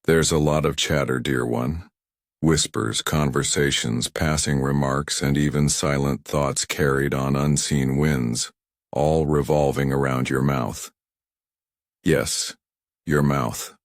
There's a lot of chatter, dear one. Whispers, conversations, passing remarks, and even silent thoughts carried on unseen winds, all revolving around your mouth. Yes, your mouth.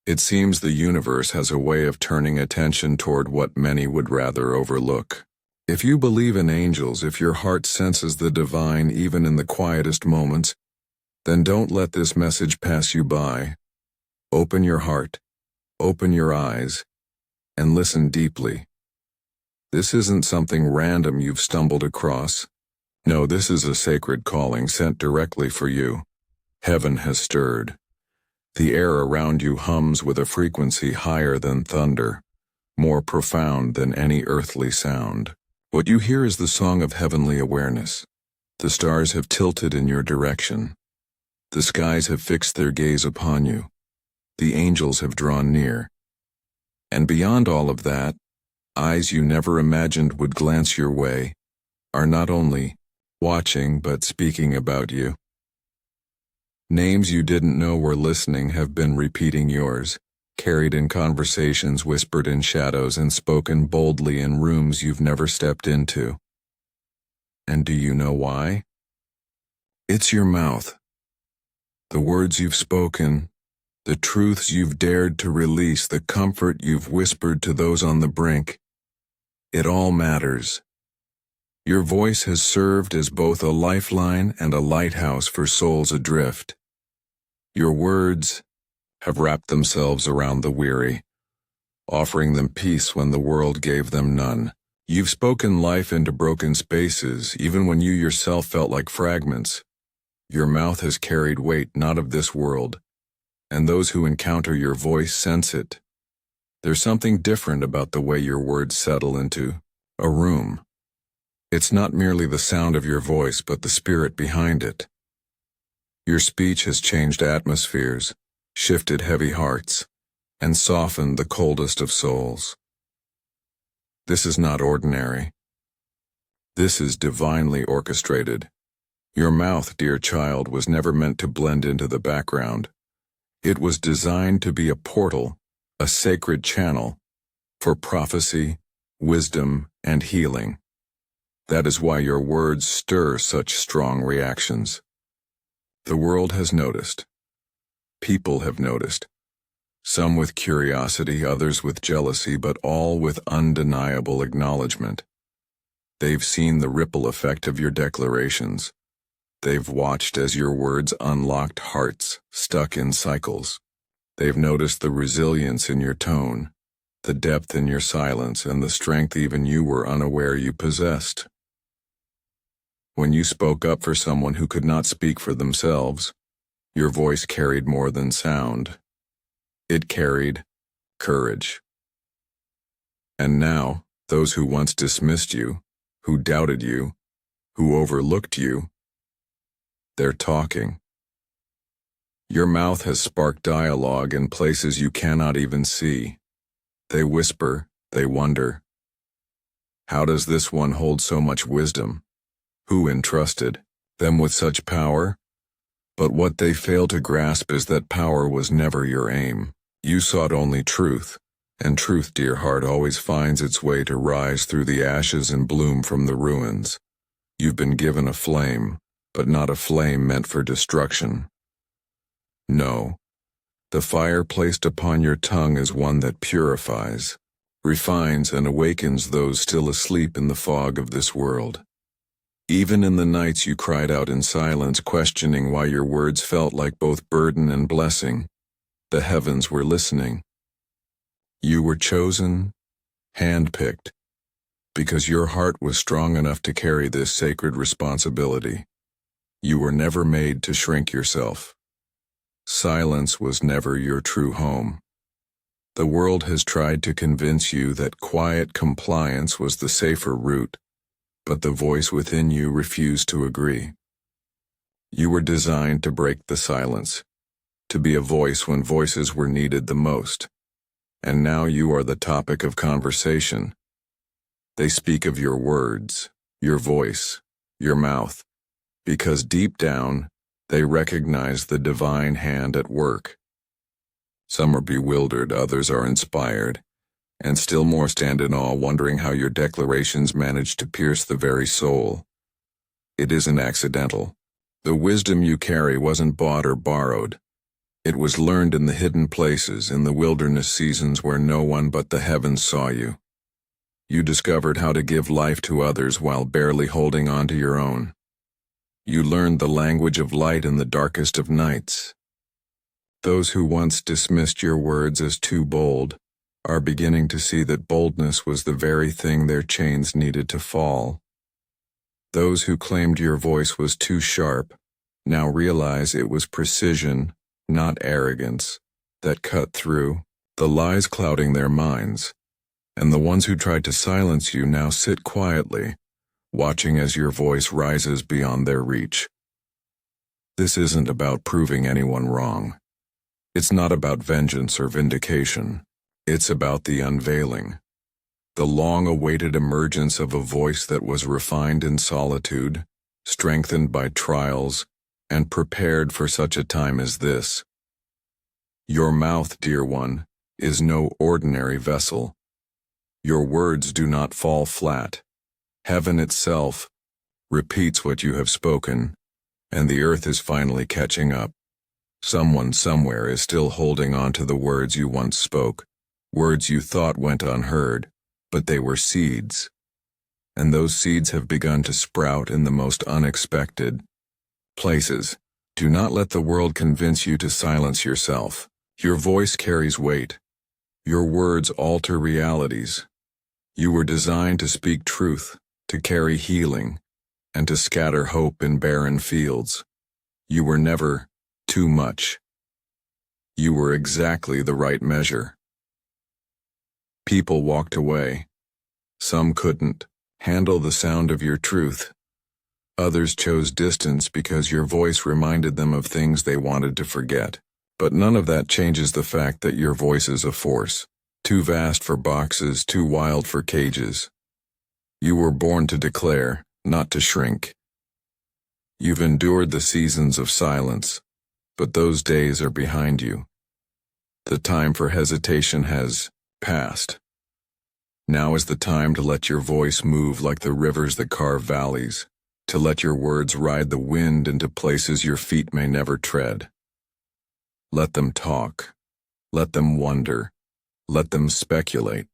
It seems the universe has a way of turning attention toward what many would rather overlook. If you believe in angels, if your heart senses the divine even in the quietest moments, then don't let this message pass you by. Open your heart, open your eyes, and listen deeply. This isn't something random you've stumbled across. No, this is a sacred calling sent directly for you. Heaven has stirred. The air around you hums with a frequency higher than thunder, more profound than any earthly sound. What you hear is the song of heavenly awareness. The stars have tilted in your direction. The skies have fixed their gaze upon you. The angels have drawn near. And beyond all of that, eyes you never imagined would glance your way are not only watching but speaking about you. Names you didn't know were listening have been repeating yours, carried in conversations, whispered in shadows, and spoken boldly in rooms you've never stepped into. And do you know why? It's your mouth. The words you've spoken, the truths you've dared to release, the comfort you've whispered to those on the brink. It all matters. Your voice has served as both a lifeline and a lighthouse for souls adrift. Your words have wrapped themselves around the weary, offering them peace when the world gave them none. You've spoken life into broken spaces, even when you yourself felt like fragments. Your mouth has carried weight not of this world, and those who encounter your voice sense it. There's something different about the way your words settle into a room. It's not merely the sound of your voice, but the spirit behind it. Your speech has changed atmospheres, shifted heavy hearts, and softened the coldest of souls. This is not ordinary. This is divinely orchestrated. Your mouth, dear child, was never meant to blend into the background. It was designed to be a portal, a sacred channel, for prophecy, wisdom, and healing. That is why your words stir such strong reactions. The world has noticed. People have noticed. Some with curiosity, others with jealousy, but all with undeniable acknowledgement. They've seen the ripple effect of your declarations. They've watched as your words unlocked hearts stuck in cycles. They've noticed the resilience in your tone, the depth in your silence, and the strength even you were unaware you possessed. When you spoke up for someone who could not speak for themselves, your voice carried more than sound. It carried courage. And now, those who once dismissed you, who doubted you, who overlooked you, they're talking. Your mouth has sparked dialogue in places you cannot even see. They whisper, they wonder. How does this one hold so much wisdom? Who entrusted them with such power? But what they fail to grasp is that power was never your aim. You sought only truth, and truth, dear heart, always finds its way to rise through the ashes and bloom from the ruins. You've been given a flame, but not a flame meant for destruction. No, the fire placed upon your tongue is one that purifies, refines, and awakens those still asleep in the fog of this world. Even in the nights you cried out in silence, questioning why your words felt like both burden and blessing, the heavens were listening. You were chosen, handpicked, because your heart was strong enough to carry this sacred responsibility. You were never made to shrink yourself. Silence was never your true home. The world has tried to convince you that quiet compliance was the safer route, but the voice within you refused to agree. You were designed to break the silence, to be a voice when voices were needed the most. And now you are the topic of conversation. They speak of your words, your voice, your mouth, because deep down, they recognize the divine hand at work. Some are bewildered, others are inspired, and still more stand in awe, wondering how your declarations manage to pierce the very soul. It isn't accidental. The wisdom you carry wasn't bought or borrowed. It was learned in the hidden places, in the wilderness seasons where no one but the heavens saw you. You discovered how to give life to others while barely holding on to your own. You learned the language of light in the darkest of nights. Those who once dismissed your words as too bold are beginning to see that boldness was the very thing their chains needed to fall. Those who claimed your voice was too sharp now realize it was precision, not arrogance, that cut through the lies clouding their minds. And the ones who tried to silence you now sit quietly, watching as your voice rises beyond their reach. This isn't about proving anyone wrong. It's not about vengeance or vindication. It's about the unveiling. The long-awaited emergence of a voice that was refined in solitude, strengthened by trials, and prepared for such a time as this. Your mouth, dear one, is no ordinary vessel. Your words do not fall flat. Heaven itself repeats what you have spoken, and the earth is finally catching up. Someone somewhere is still holding on to the words you once spoke, words you thought went unheard, but they were seeds. And those seeds have begun to sprout in the most unexpected places. Do not let the world convince you to silence yourself. Your voice carries weight. Your words alter realities. You were designed to speak truth, to carry healing, and to scatter hope in barren fields. You were never too much. You were exactly the right measure. People walked away. Some couldn't handle the sound of your truth. Others chose distance because your voice reminded them of things they wanted to forget. But none of that changes the fact that your voice is a force, too vast for boxes, too wild for cages. You were born to declare, not to shrink. You've endured the seasons of silence, but those days are behind you. The time for hesitation has passed. Now is the time to let your voice move like the rivers that carve valleys, to let your words ride the wind into places your feet may never tread. Let them talk. Let them wonder. Let them speculate.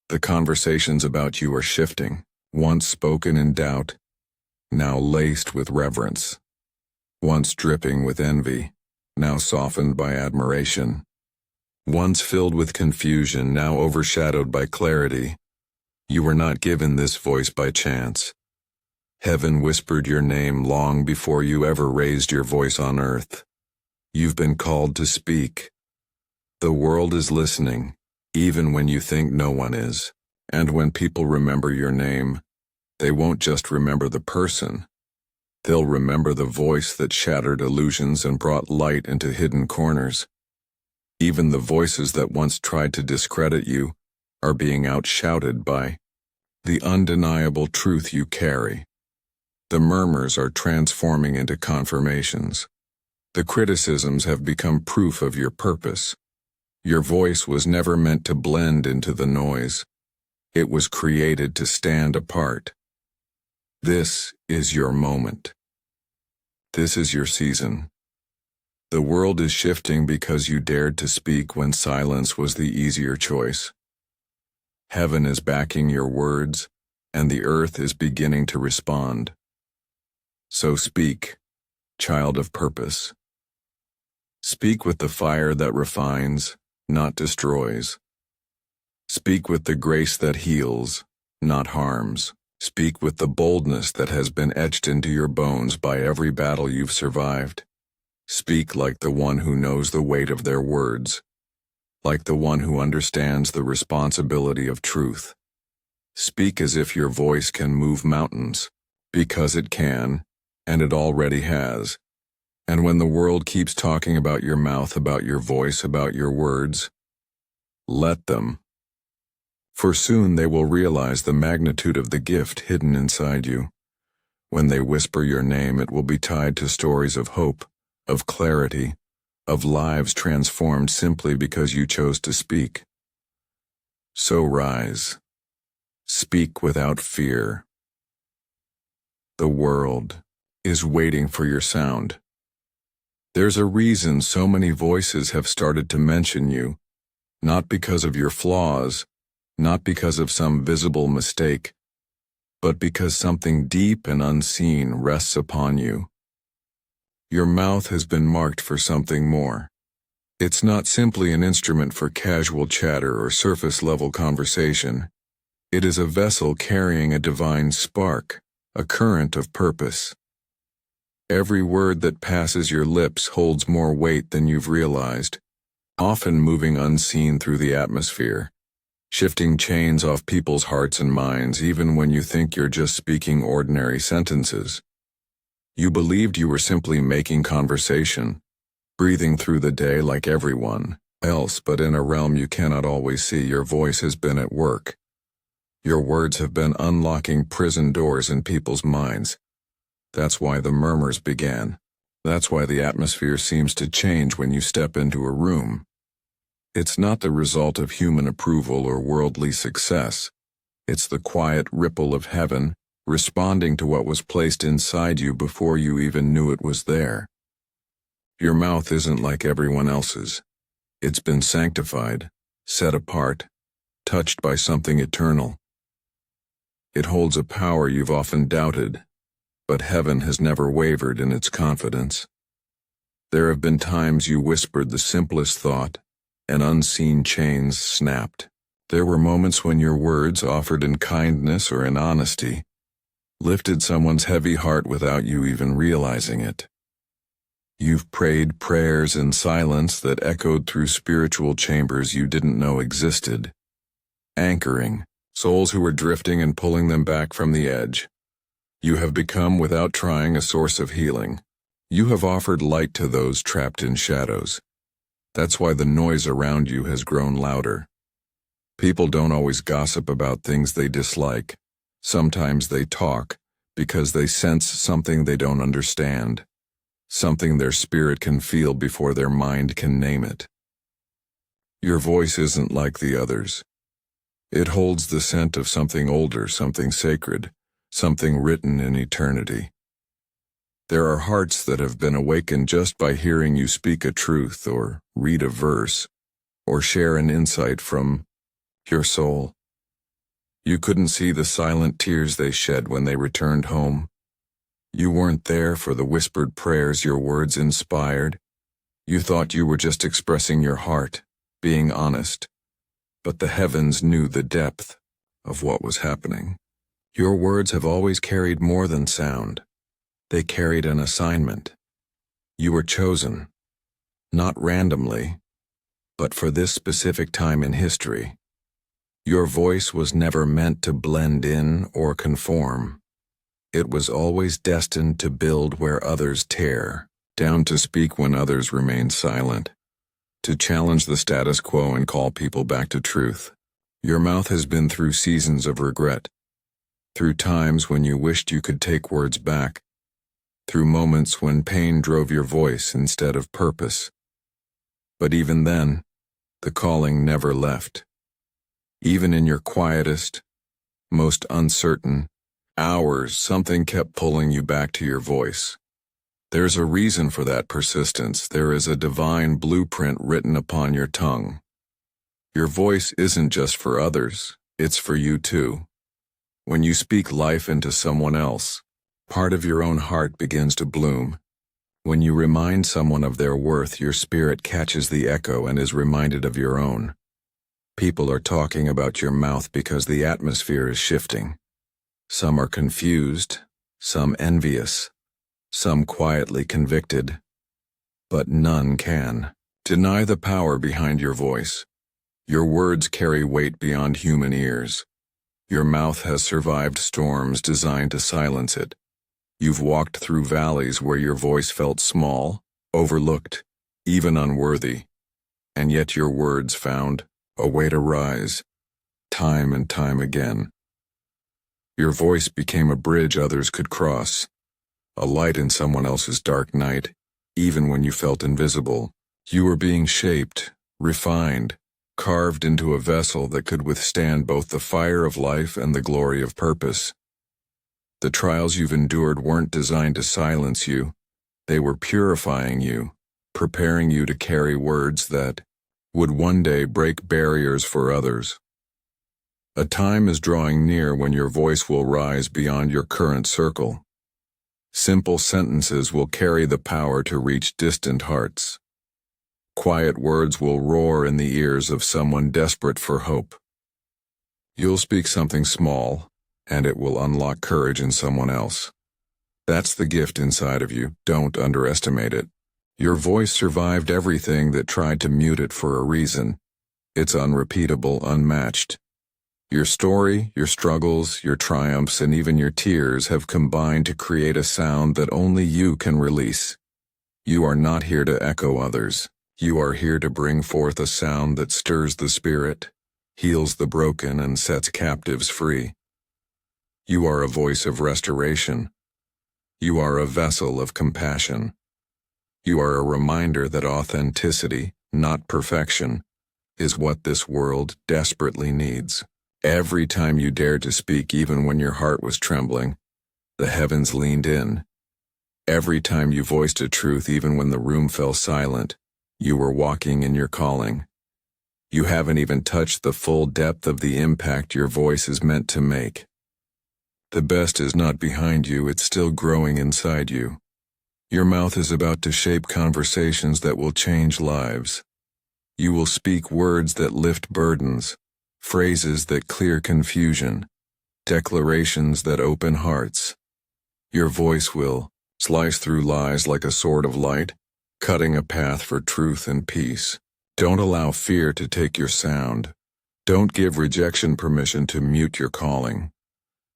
The conversations about you are shifting, once spoken in doubt, now laced with reverence. Once dripping with envy, now softened by admiration. Once filled with confusion, now overshadowed by clarity. You were not given this voice by chance. Heaven whispered your name long before you ever raised your voice on earth. You've been called to speak. The world is listening, even when you think no one is. And when people remember your name, they won't just remember the person. They'll remember the voice that shattered illusions and brought light into hidden corners. Even the voices that once tried to discredit you are being outshouted by the undeniable truth you carry. The murmurs are transforming into confirmations. The criticisms have become proof of your purpose. Your voice was never meant to blend into the noise. It was created to stand apart. This is your moment. This is your season. The world is shifting because you dared to speak when silence was the easier choice. Heaven is backing your words, and the earth is beginning to respond. So speak, child of purpose. Speak with the fire that refines, not destroys. Speak with the grace that heals, not harms. Speak with the boldness that has been etched into your bones by every battle you've survived. Speak like the one who knows the weight of their words, like the one who understands the responsibility of truth. Speak as if your voice can move mountains, because it can, and it already has. And when the world keeps talking about your mouth, about your voice, about your words, let them. For soon they will realize the magnitude of the gift hidden inside you. When they whisper your name, it will be tied to stories of hope, of clarity, of lives transformed simply because you chose to speak. So rise. Speak without fear. The world is waiting for your sound. There's a reason so many voices have started to mention you, not because of your flaws, not because of some visible mistake, but because something deep and unseen rests upon you. Your mouth has been marked for something more. It's not simply an instrument for casual chatter or surface-level conversation. It is a vessel carrying a divine spark, a current of purpose. Every word that passes your lips holds more weight than you've realized, often moving unseen through the atmosphere, shifting chains off people's hearts and minds even when you think you're just speaking ordinary sentences. You believed you were simply making conversation, breathing through the day like everyone else, but in a realm you cannot always see, your voice has been at work. Your words have been unlocking prison doors in people's minds. That's why the murmurs began. That's why the atmosphere seems to change when you step into a room. It's not the result of human approval or worldly success. It's the quiet ripple of heaven, responding to what was placed inside you before you even knew it was there. Your mouth isn't like everyone else's. It's been sanctified, set apart, touched by something eternal. It holds a power you've often doubted, but heaven has never wavered in its confidence. There have been times you whispered the simplest thought, and unseen chains snapped. There were moments when your words, offered in kindness or in honesty, lifted someone's heavy heart without you even realizing it. You've prayed prayers in silence that echoed through spiritual chambers you didn't know existed, anchoring souls who were drifting and pulling them back from the edge. You have become, without trying, a source of healing. You have offered light to those trapped in shadows. That's why the noise around you has grown louder. People don't always gossip about things they dislike. Sometimes they talk because they sense something they don't understand, something their spirit can feel before their mind can name it. Your voice isn't like the others. It holds the scent of something older, something sacred, something written in eternity. There are hearts that have been awakened just by hearing you speak a truth or read a verse or share an insight from your soul. You couldn't see the silent tears they shed when they returned home. You weren't there for the whispered prayers your words inspired. You thought you were just expressing your heart, being honest. But the heavens knew the depth of what was happening. Your words have always carried more than sound. They carried an assignment. You were chosen, not randomly, but for this specific time in history. Your voice was never meant to blend in or conform. It was always destined to build where others tear, down to speak when others remain silent, to challenge the status quo and call people back to truth. Your mouth has been through seasons of regret, through times when you wished you could take words back, through moments when pain drove your voice instead of purpose. But even then, the calling never left. Even in your quietest, most uncertain hours, something kept pulling you back to your voice. There's a reason for that persistence. There is a divine blueprint written upon your tongue. Your voice isn't just for others, it's for you too. When you speak life into someone else, part of your own heart begins to bloom. When you remind someone of their worth, your spirit catches the echo and is reminded of your own. People are talking about your mouth because the atmosphere is shifting. Some are confused, some envious, some quietly convicted, but none can deny the power behind your voice. Your words carry weight beyond human ears. Your mouth has survived storms designed to silence it. You've walked through valleys where your voice felt small, overlooked, even unworthy, and yet your words found a way to rise, time and time again. Your voice became a bridge others could cross, a light in someone else's dark night, even when you felt invisible. You are being shaped, refined, carved into a vessel that could withstand both the fire of life and the glory of purpose. The trials you've endured weren't designed to silence you. They were purifying you, preparing you to carry words that would one day break barriers for others. A time is drawing near when your voice will rise beyond your current circle. Simple sentences will carry the power to reach distant hearts. Quiet words will roar in the ears of someone desperate for hope. You'll speak something small, and it will unlock courage in someone else. That's the gift inside of you. Don't underestimate it. Your voice survived everything that tried to mute it for a reason. It's unrepeatable, unmatched. Your story, your struggles, your triumphs, and even your tears have combined to create a sound that only you can release. You are not here to echo others. You are here to bring forth a sound that stirs the spirit, heals the broken, and sets captives free. You are a voice of restoration. You are a vessel of compassion. You are a reminder that authenticity, not perfection, is what this world desperately needs. Every time you dared to speak, even when your heart was trembling, the heavens leaned in. Every time you voiced a truth, even when the room fell silent, you were walking in your calling. You haven't even touched the full depth of the impact your voice is meant to make. The best is not behind you, it's still growing inside you. Your mouth is about to shape conversations that will change lives. You will speak words that lift burdens, phrases that clear confusion, declarations that open hearts. Your voice will slice through lies like a sword of light, cutting a path for truth and peace. Don't allow fear to take your sound. Don't give rejection permission to mute your calling.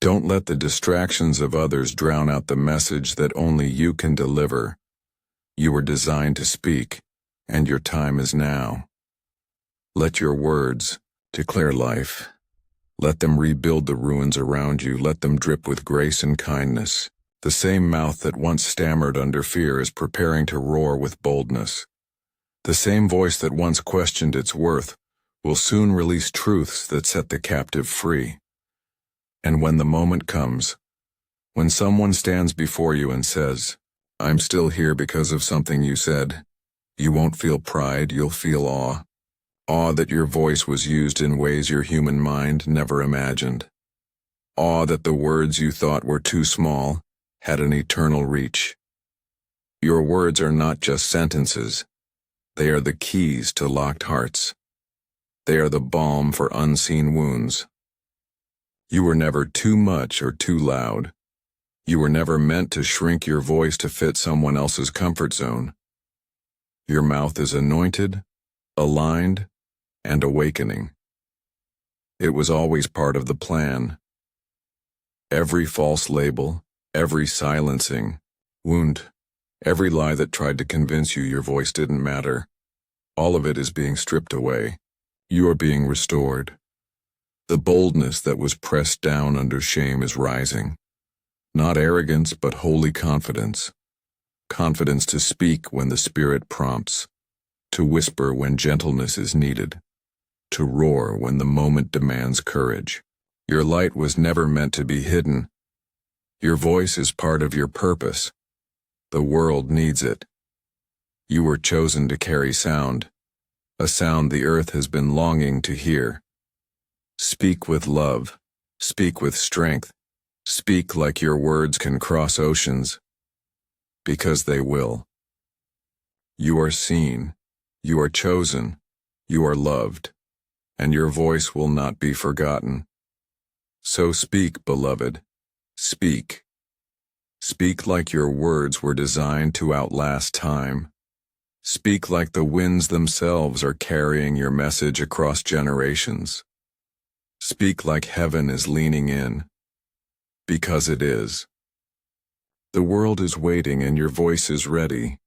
Don't let the distractions of others drown out the message that only you can deliver. You were designed to speak, and your time is now. Let your words declare life. Let them rebuild the ruins around you. Let them drip with grace and kindness. The same mouth that once stammered under fear is preparing to roar with boldness. The same voice that once questioned its worth will soon release truths that set the captive free. And when the moment comes, when someone stands before you and says, "I'm still here because of something you said," you won't feel pride, you'll feel awe. Awe that your voice was used in ways your human mind never imagined. Awe that the words you thought were too small had an eternal reach. Your words are not just sentences. They are the keys to locked hearts. They are the balm for unseen wounds. You were never too much or too loud. You were never meant to shrink your voice to fit someone else's comfort zone. Your mouth is anointed, aligned, and awakening. It was always part of the plan. Every false label, every silencing wound, every lie that tried to convince you your voice didn't matter, all of it is being stripped away. You are being restored. The boldness that was pressed down under shame is rising. Not arrogance, but holy confidence. Confidence to speak when the Spirit prompts, to whisper when gentleness is needed, to roar when the moment demands courage. Your light was never meant to be hidden. Your voice is part of your purpose. The world needs it. You were chosen to carry sound, a sound the earth has been longing to hear. Speak with love. Speak with strength. Speak like your words can cross oceans, because they will. You are seen. You are chosen. You are loved. And your voice will not be forgotten. So speak, beloved. Speak. Speak like your words were designed to outlast time. Speak like the winds themselves are carrying your message across generations. Speak like heaven is leaning in, because it is. The world is waiting and your voice is ready.